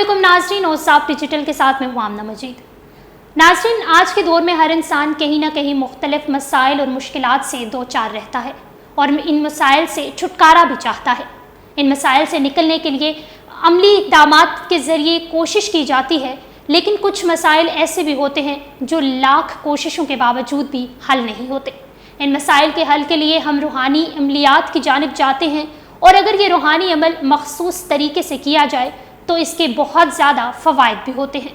علیکم ناظرین، اوصاف ڈیجیٹل کے ساتھ میں ہوں آمنہ مجید۔ ناظرین، آج کے دور میں ہر انسان کہیں نہ کہیں مختلف مسائل اور مشکلات سے دو چار رہتا ہے اور ان مسائل سے چھٹکارا بھی چاہتا ہے۔ ان مسائل سے نکلنے کے لیے عملی اقدامات کے ذریعے کوشش کی جاتی ہے، لیکن کچھ مسائل ایسے بھی ہوتے ہیں جو لاکھ کوششوں کے باوجود بھی حل نہیں ہوتے۔ ان مسائل کے حل کے لیے ہم روحانی عملیات کی جانب جاتے ہیں، اور اگر یہ روحانی عمل مخصوص طریقے سے کیا جائے تو اس کے بہت زیادہ فوائد بھی ہوتے ہیں۔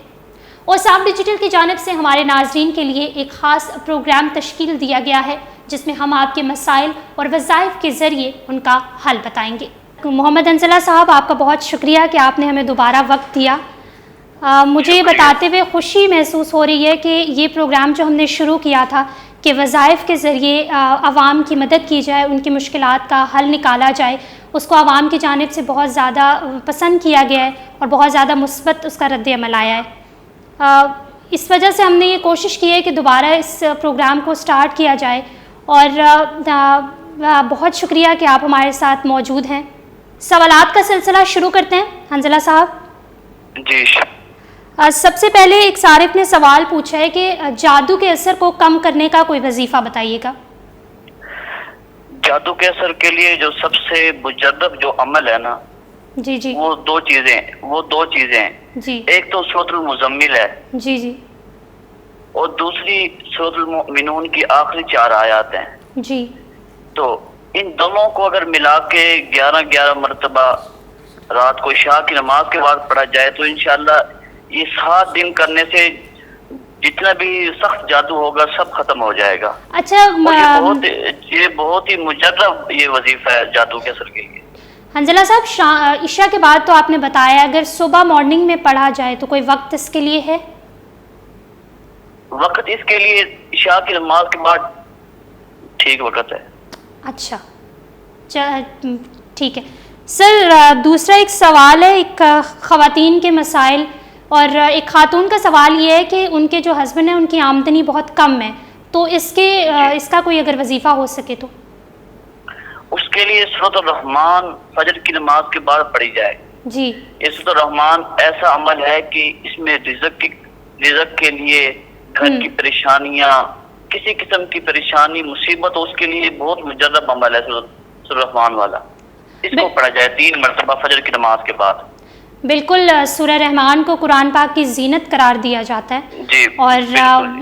اوصاف ڈیجیٹل کی جانب سے ہمارے ناظرین کے لیے ایک خاص پروگرام تشکیل دیا گیا ہے، جس میں ہم آپ کے مسائل اور وظائف کے ذریعے ان کا حل بتائیں گے۔ محمد حنظلہ صاحب، آپ کا بہت شکریہ کہ آپ نے ہمیں دوبارہ وقت دیا۔ مجھے یہ بتاتے ہوئے خوشی محسوس ہو رہی ہے کہ یہ پروگرام جو ہم نے شروع کیا تھا کہ وظائف کے ذریعے عوام کی مدد کی جائے، ان کی مشکلات کا حل نکالا جائے، اس کو عوام کی جانب سے بہت زیادہ پسند کیا گیا ہے اور بہت زیادہ مثبت اس کا رد عمل آیا ہے۔ اس وجہ سے ہم نے یہ کوشش کی ہے کہ دوبارہ اس پروگرام کو سٹارٹ کیا جائے، اور بہت شکریہ کہ آپ ہمارے ساتھ موجود ہیں۔ سوالات کا سلسلہ شروع کرتے ہیں حنظلہ صاحب۔ جی، سب سے پہلے ایک صارف نے سوال پوچھا ہے کہ جادو کے اثر کو کم کرنے کا کوئی وظیفہ بتائیے گا۔ جادو کے اثر کے لیے جو سب سے مجرب جو عمل ہے نا، جی جی وہ دو چیزیں ہیں۔ جی ایک تو سورۃ المزمل ہے، جی جی اور دوسری سورۃ المؤمنون کی آخری 4 آیات ہیں۔ جی تو ان دونوں کو اگر ملا کے 11 مرتبہ رات کو عشاء کی نماز کے بعد پڑھا جائے تو انشاءاللہ یہ 7 دن کرنے سے جتنا بھی سخت جادو ہوگا سب ختم ہو جائے گا۔ اچھا، یہ بہت ہی مجرب یہ وظیفہ ہے جادو کے اثر کے لیے۔ حنظلہ صاحب، عشاء کے بعد تو آپ نے بتایا، اگر صبح مارننگ میں پڑھا جائے تو کوئی وقت اس کے لیے ہے؟ وقت اس کے لیے عشاء کی نماز کے بعد ٹھیک وقت ہے۔ اچھا، ٹھیک ہے سر۔ دوسرا ایک سوال ہے، ایک خواتین کے مسائل، اور ایک خاتون کا سوال یہ ہے کہ ان کے جو ہسبینڈ ہیں ان کی آمدنی بہت کم ہے، تو اس کا کوئی اگر وظیفہ ہو سکے تو؟ اس کے لیے سورۃ الرحمن فجر کی نماز کے بعد پڑھی جائے۔ جی، یہ سورۃ الرحمن ایسا عمل ہے کہ اس میں رزق کے لیے، گھر کی پریشانیاں، کسی قسم کی پریشانی مصیبت، اس کے لیے بہت مجرب عمل ہے سورۃ الرحمن والا۔ اس کو پڑھا جائے 3 مرتبہ فجر کی نماز کے بعد۔ بالکل، سورہ رحمان کو قرآن پاک کی زینت قرار دیا جاتا ہے، جی، اور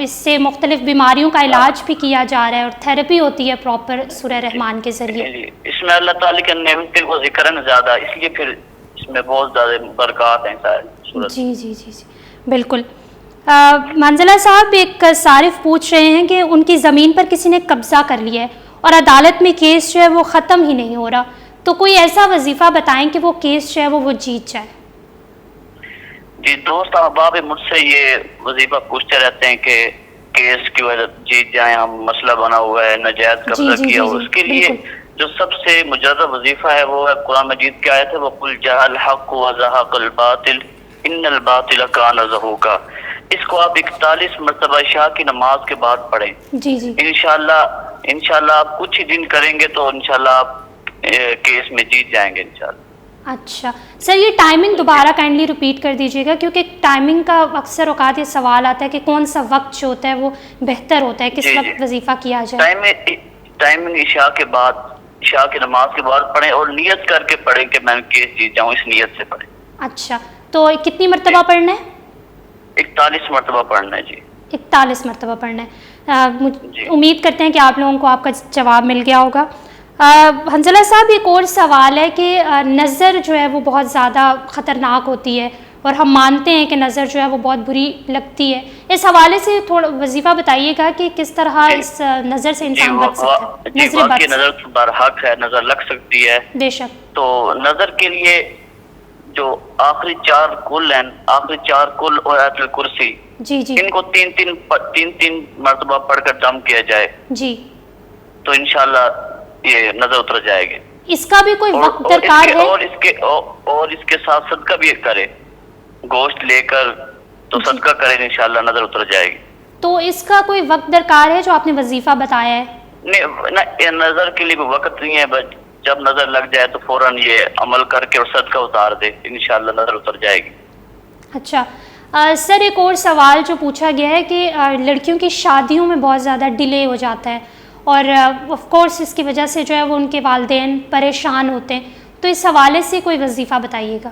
اس سے مختلف بیماریوں کا علاج بھی کیا جا رہا ہے، اور تھراپی ہوتی ہے پراپر سورہ رحمان کے ذریعے۔ اس میں اللہ تعالیٰ کے نعمت کو ذکر ہے زیادہ، اس لیے پھر اس میں بہت زیادہ برکات ہیں سارے۔ جی جی جی جی بالکل۔ حنظلہ صاحب، ایک صارف پوچھ رہے ہیں کہ ان کی زمین پر کسی نے قبضہ کر لیا ہے اور عدالت میں کیس جو ہے وہ ختم ہی نہیں ہو رہا، تو کوئی ایسا وظیفہ بتائیں کہ وہ کیس جو ہے وہ جیت جائے۔ جی، دوست احباب مجھ سے یہ وظیفہ پوچھتے رہتے ہیں کہ کیس کی وجہ جیت جائیں، ہم مسئلہ بنا ہوا ہے، ناجائز قبضہ کیا ہو۔ اس کے لیے جو سب سے مجرب وظیفہ ہے وہ ہے قرآن مجید کی آیت ہے، وَقُلْ جَاءَ الْحَقُّ وَزَهَقَ الْبَاطِلُ إِنَّ الْبَاطِلَ كَانَ زَهُوقًا۔ اس کو آپ 41 مرتبہ عشاء کی نماز کے بعد پڑھیں۔ جی جی انشاءاللہ آپ کچھ ہی دن کریں گے تو انشاءاللہ آپ کیس میں جیت جائیں گے انشاءاللہ۔ اچھا سر، یہ ٹائمنگ دوبارہ کائنڈلی ریپیٹ کر دیجیے گا، کیونکہ ٹائمنگ کا اکثر اوقات یہ سوال آتا ہے کہ کون سا وقت جو ہوتا ہے وہ بہتر ہوتا ہے، کس وقت وظیفہ کیا جائے؟ ٹائمنگ عشاء کے بعد، عشاء کی نماز کے بعد پڑھیں، اور نیت کر کے پڑھیں کہ میں کیس جیت جاؤں، اس نیت سے پڑھیں۔ اچھا، تو کتنی مرتبہ پڑھنا ہے؟ 41 مرتبہ پڑھنا ہے۔ جی، 41 مرتبہ پڑھنا ہے۔ امید کرتے ہیں کہ آپ لوگوں کو آپ کا جواب مل گیا ہوگا۔ حنظلہ صاحب، ایک اور سوال ہے کہ نظر جو ہے وہ بہت زیادہ خطرناک ہوتی ہے، اور ہم مانتے ہیں کہ نظر جو ہے وہ بہت بری لگتی ہے۔ اس حوالے سے تھوڑا وظیفہ بتائیے گا کہ کس طرح اس نظر سے انسان بچ سکتا ہے۔ نظر برحق ہے، نظر لگ سکتی ہے بے شک۔ تو نظر کے لیے جو آخری 4 کل ہیں، آخری 4 کل اور آیت الکرسی، جی جی، ان کو 3 مرتبہ پڑھ کر دم کیا جائے جی، تو انشاءاللہ یہ نظر اتر جائے گی۔ اس کا بھی کوئی وقت درکار ہے؟ اور اس کے ساتھ صدقہ بھی کرے، گوشت لے کر تو صدقہ کرے، انشاءاللہ نظر اتر جائے گی۔ تو اس کا کوئی وقت درکار ہے جو آپ نے وظیفہ بتایا ہے؟ نہیں، نظر کے لیے کوئی وقت نہیں ہے، بس جب نظر لگ جائے تو فوراً یہ عمل کر کے اور صدقہ اتار دے، انشاءاللہ نظر اتر جائے گی۔ اچھا سر، ایک اور سوال جو پوچھا گیا ہے کہ لڑکیوں کی شادیوں میں بہت زیادہ ڈیلے ہو جاتا ہے اور آف کورس اس کی وجہ سے جو ہے وہ ان کے والدین پریشان ہوتے ہیں، تو اس حوالے سے کوئی وظیفہ بتائیے گا۔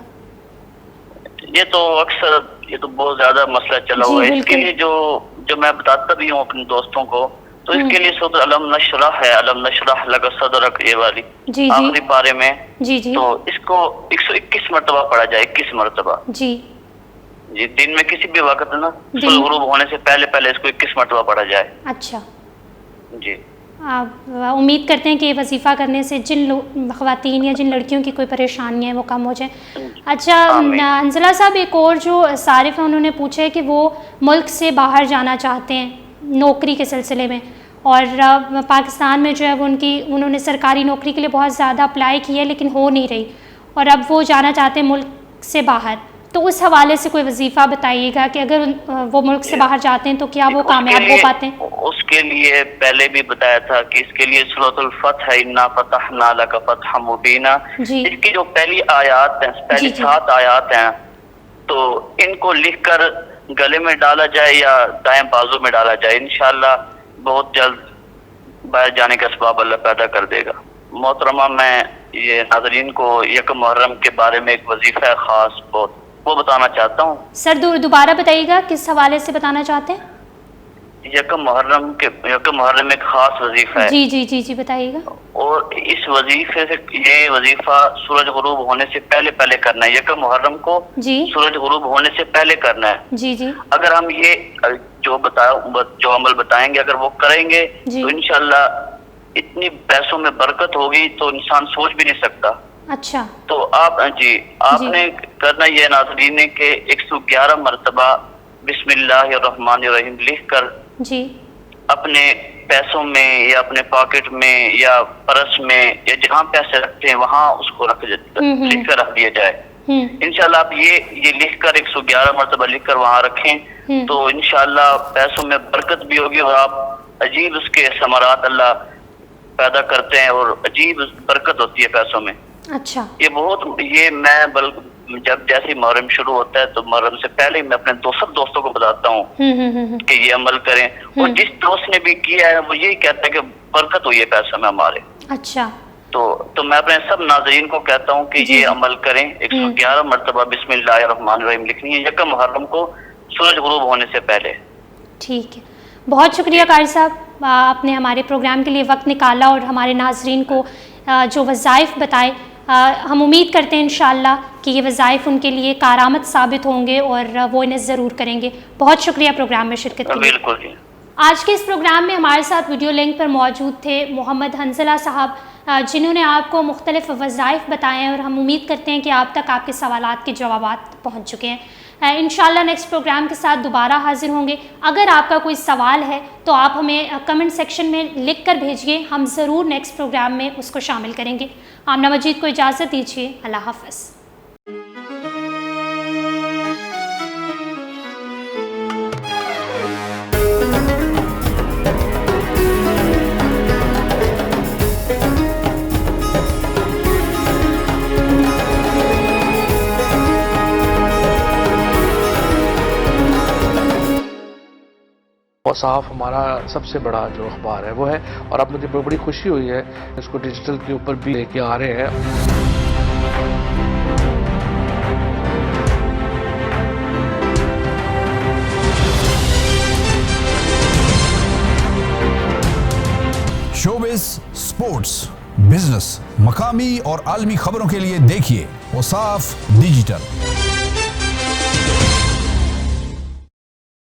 یہ تو اکثر یہ تو بہت زیادہ مسئلہ چلا ہوا ہے۔ اس کے لیے جو میں بتاتا بھی ہوں اپنے دوستوں کو، تو اس کے لیے سورۃ علم نشرح ہے، علم نشرح لک صدرک، یہ والی آخری پارے میں، تو اس کو 121 مرتبہ پڑھا جائے، 21 مرتبہ جی دن میں کسی بھی وقت نا سورج غروب ہونے سے پہلے اس کو 21 مرتبہ پڑھا جائے۔ اچھا جی، امید کرتے ہیں کہ یہ وظیفہ کرنے سے جن خواتین یا جن لڑکیوں کی کوئی پریشانی ہے وہ کم ہو جائیں۔ اچھا حنظلہ صاحب، ایک اور جو صارف ہیں انہوں نے پوچھا ہے کہ وہ ملک سے باہر جانا چاہتے ہیں نوکری کے سلسلے میں، اور پاکستان میں جو ہے وہ انہوں نے سرکاری نوکری کے لیے بہت زیادہ اپلائی کی ہے لیکن ہو نہیں رہی، اور اب وہ جانا چاہتے ہیں ملک سے باہر، تو اس حوالے سے کوئی وظیفہ بتائیے گا کہ اگر وہ ملک سے باہر جاتے ہیں تو کیا وہ کامیاب ہو پاتے ہیں؟ اس کے لیے پہلے بھی بتایا تھا کہ اس کے لیے سورۃ الفتح ہے، انا فتحنا لک فتحا مبینا، اس کی جو پہلی آیات ہیں، پہلی 7 آیات ہیں، تو ان کو لکھ کر گلے میں ڈالا جائے یا دائیں بازو میں ڈالا جائے، انشاءاللہ بہت جلد باہر جانے کا اسباب اللہ پیدا کر دے گا۔ محترمہ، میں یہ ناظرین کو یکم محرم کے بارے میں ایک وظیفہ خاص وہ بتانا چاہتا ہوں۔ سر دوبارہ بتائیے گا کس حوالے سے بتانا چاہتے ہیں؟ یکم محرم ایک خاص وظیفہ ہے۔ جی بتائیے گا۔ اور اس وظیفے سے، یہ وظیفہ سورج غروب ہونے سے پہلے کرنا ہے، یکم محرم کو سورج غروب ہونے سے پہلے کرنا ہے۔ جی اگر ہم یہ جو عمل بتائیں گے اگر وہ کریں گے تو انشاءاللہ اتنی پیسوں میں برکت ہوگی تو انسان سوچ بھی نہیں سکتا۔ اچھا، تو آپ نے کرنا یہ ناظرین ہے کہ 111 مرتبہ بسم اللہ الرحمن الرحیم لکھ کر اپنے پیسوں میں یا اپنے پاکٹ میں یا پرس میں یا جہاں پیسے رکھتے ہیں وہاں اس کو لکھ کر رکھ دیا جائے۔ انشاءاللہ آپ یہ لکھ کر 111 مرتبہ لکھ کر وہاں رکھیں تو انشاءاللہ پیسوں میں برکت بھی ہوگی، اور آپ عجیب اس کے ثمرات اللہ پیدا کرتے ہیں اور عجیب برکت ہوتی ہے پیسوں میں۔ اچھا، یہ میں جب جیسے محرم شروع ہوتا ہے تو محرم سے پہلے ہی میں اپنے سب دوستوں کو بتاتا ہوں کہ یہ عمل کریں، اور جس دوست نے بھی کیا ہے وہ یہی کہتا ہے کہ برکت ہوئی ہے پیسوں میں ہمارے۔ اچھا، تو میں اپنے سب ناظرین کو کہتا ہوں کہ یہ عمل کریں، 111 مرتبہ بسم اللہ الرحمن الرحیم لکھنی ہے یکم محرم کو سورج غروب ہونے سے پہلے۔ ٹھیک ہے، بہت شکریہ قاری صاحب، آپ نے ہمارے پروگرام کے لیے وقت نکالا اور ہمارے ناظرین کو جو وظائف بتائے، ہم امید کرتے ہیں انشاءاللہ کہ یہ وظائف ان کے لیے کارآمد ثابت ہوں گے اور وہ انہیں ضرور کریں گے۔ بہت شکریہ پروگرام میں شرکت کے لیے۔ بالکل۔ آج کے اس پروگرام میں ہمارے ساتھ ویڈیو لنک پر موجود تھے محمد حنظلہ صاحب، جنہوں نے آپ کو مختلف وظائف بتائے ہیں، اور ہم امید کرتے ہیں کہ آپ تک آپ کے سوالات کے جوابات پہنچ چکے ہیں۔ انشاءاللہ نیکسٹ پروگرام کے ساتھ دوبارہ حاضر ہوں گے۔ اگر آپ کا کوئی سوال ہے تو آپ ہمیں کمنٹ سیکشن میں لکھ کر بھیجیے، ہم ضرور نیکسٹ پروگرام میں اس کو شامل کریں گے۔ آمنہ مجید کو اجازت دیجیے، اللہ حافظ۔ صاحب ہمارا سب سے بڑا جو اخبار ہے وہ ہے، اور اب مجھے بڑی خوشی ہوئی ہے اس کو ڈیجیٹل کے اوپر بھی لے کے آ رہے ہیں۔ شوبز، سپورٹس، بزنس، مقامی اور عالمی خبروں کے لیے دیکھیے وصاف ڈیجیٹل۔